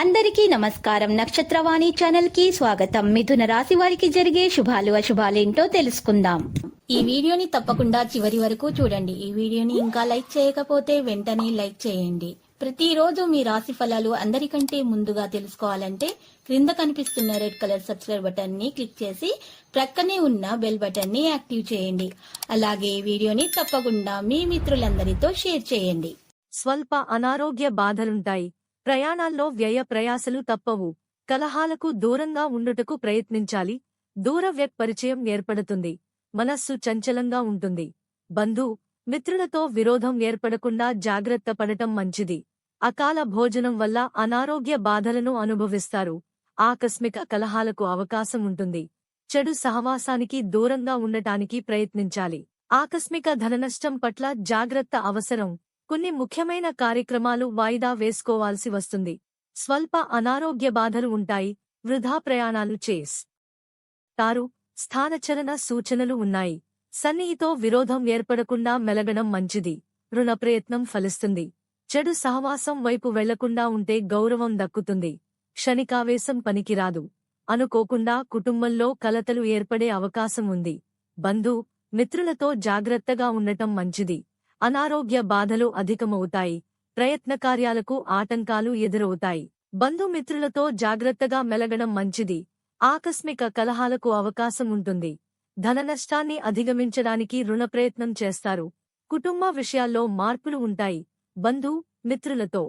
అందరికీ నమస్కారం. నక్షత్రవాణి ఛానల్ కి స్వాగతం. మిథున రాశి వారికి జరిగే శుభాలు అశుభాలేంటో తెలుసుకుందాం. ఈ వీడియోని తప్పకుండా చివరి వరకు చూడండి. ఈ వీడియోని ఇంకా లైక్ చేయకపోతే వెంటనే లైక్ చేయండి. ప్రతిరోజు మీ రాశి ఫలాలు అందరికంటే ముందుగా తెలుసుకోవాలంటే క్రింద కనిపిస్తున్న రెడ్ కలర్ సబ్స్క్రైబ్ బటన్ ని క్లిక్ చేసి ప్రక్కనే ఉన్న బెల్ బటన్ ని యాక్టివ్ చేయండి. అలాగే ఈ వీడియోని తప్పకుండా మీ మిత్రులందరితో షేర్ చేయండి. స్వల్ప అనారోగ్య బాధలుంటాయి. ప్రయాణాల్లో వ్యయ ప్రయాసలు తప్పవు. కలహాలకు దూరంగా ఉండుటకు ప్రయత్నించాలి. దూర పరిచయం ఏర్పడుతుంది. మనస్సు చంచలంగా ఉంటుంది. బంధు మిత్రులతో విరోధం ఏర్పడకుండా జాగ్రత్త పడటం మంచిది. అకాల భోజనం వల్ల అనారోగ్య బాధలను అనుభవిస్తారు. ఆకస్మిక కలహాలకు అవకాశం ఉంటుంది. చెడు సహవాసానికి దూరంగా ఉండటానికి ప్రయత్నించాలి. ఆకస్మిక ధననష్టం పట్ల జాగ్రత్త అవసరం. కొన్ని ముఖ్యమైన కార్యక్రమాలు వాయిదా వేసుకోవాల్సి వస్తుంది. స్వల్ప అనారోగ్య బాధలు ఉంటాయి. వృధా ప్రయాణాలు చేస్తారు. స్థానచలన సూచనలు ఉన్నాయి. సన్నిహితో విరోధం ఏర్పడకుండా మెలగడం మంచిది. రుణ ప్రయత్నం ఫలిస్తుంది. చెడు సహవాసం వైపు వెళ్లకుండా ఉంటే గౌరవం దక్కుతుంది. క్షణికావేశం పనికిరాదు. అనుకోకుండా కుటుంబంలో కలతలు ఏర్పడే అవకాశం ఉంది. బంధు మిత్రులతో జాగ్రత్తగా ఉండటం మంచిది. అనారోగ్య బాధలు అధికమవుతాయి. ప్రయత్న కార్యాలకు ఆటంకాలు ఎదురవుతాయి. బంధుమిత్రులతో జాగ్రత్తగా మెలగడం మంచిది. ఆకస్మిక కలహాలకు అవకాశం ఉంటుంది. ధననష్టాన్ని అధిగమించడానికి రుణ ప్రయత్నం చేస్తారు. కుటుంబ విషయాల్లో మార్పులు ఉంటాయి. బంధు మిత్రులతో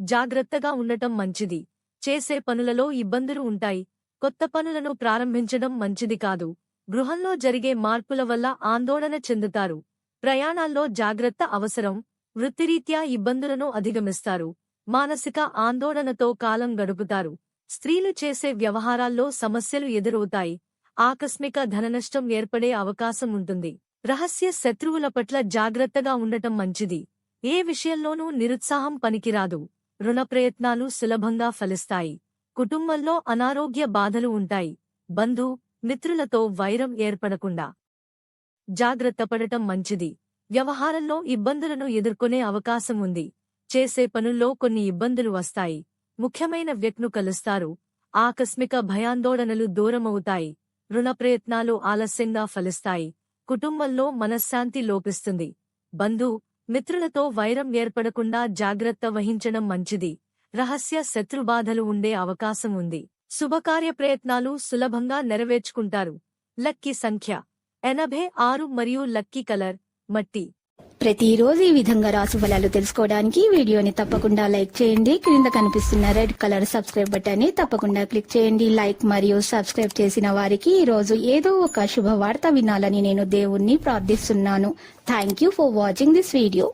జాగ్రత్తగా ఉండటం మంచిది. చేసే పనులలో ఇబ్బందులు ఉంటాయి. కొత్త పనులను ప్రారంభించడం మంచిది కాదు. గృహంలో జరిగే మార్పుల వల్ల ఆందోళన చెందుతారు. ప్రయాణాల్లో జాగ్రత్త అవసరం. వృత్తిరీత్యా ఇబ్బందులను అధిగమిస్తారు. మానసిక ఆందోళనతో కాలం గడుపుతారు. స్త్రీలు చేసే వ్యవహారాల్లో సమస్యలు ఎదురవుతాయి. ఆకస్మిక ధననష్టం ఏర్పడే అవకాశం ఉంటుంది. రహస్య శత్రువుల పట్ల జాగ్రత్తగా ఉండటం మంచిది. ఏ విషయంలోనూ నిరుత్సాహం పనికిరాదు. రుణ ప్రయత్నాలు సులభంగా ఫలిస్తాయి. కుటుంబంలో అనారోగ్య బాధలు ఉంటాయి. బంధు మిత్రులతో వైరం ఏర్పడకుండా జాగ్రత్త పడటం మంచిది. వ్యవహారంలో ఇబ్బందులను ఎదుర్కొనే అవకాశం ఉంది. చేసే పనుల్లో కొన్ని ఇబ్బందులు వస్తాయి. ముఖ్యమైన వ్యక్తులు కలుస్తారు. ఆకస్మిక భయాందోళనలు దూరమవుతాయి. రుణ ప్రయత్నాలు ఆలస్యంగా ఫలిస్తాయి. కుటుంబంలో మనశ్శాంతి లోపిస్తుంది. బంధు మిత్రులతో వైరం ఏర్పడకుండా జాగ్రత్త వహించడం మంచిది. రహస్య శత్రుబాధలు ఉండే అవకాశం ఉంది. శుభకార్య ప్రయత్నాలు సులభంగా నెరవేర్చుకుంటారు. లక్కీ సంఖ్య 86 మరియు లక్కీ కలర్ మట్టి. ప్రతిరోజు ఈ విధంగా రాశి ఫలాలు తెలుసుకోవడానికి వీడియోని తప్పకుండా లైక్ చేయండి. క్రింద కనిపిస్తున్న రెడ్ కలర్ సబ్స్క్రైబ్ బటన్ ని తప్పకుండా క్లిక్ చేయండి. లైక్ మరియు సబ్స్క్రైబ్ చేసిన వారికి ఈ రోజు ఏదో ఒక శుభవార్త వినాలని నేను దేవుణ్ణి ప్రార్థిస్తున్నాను. Thank you for watching this video.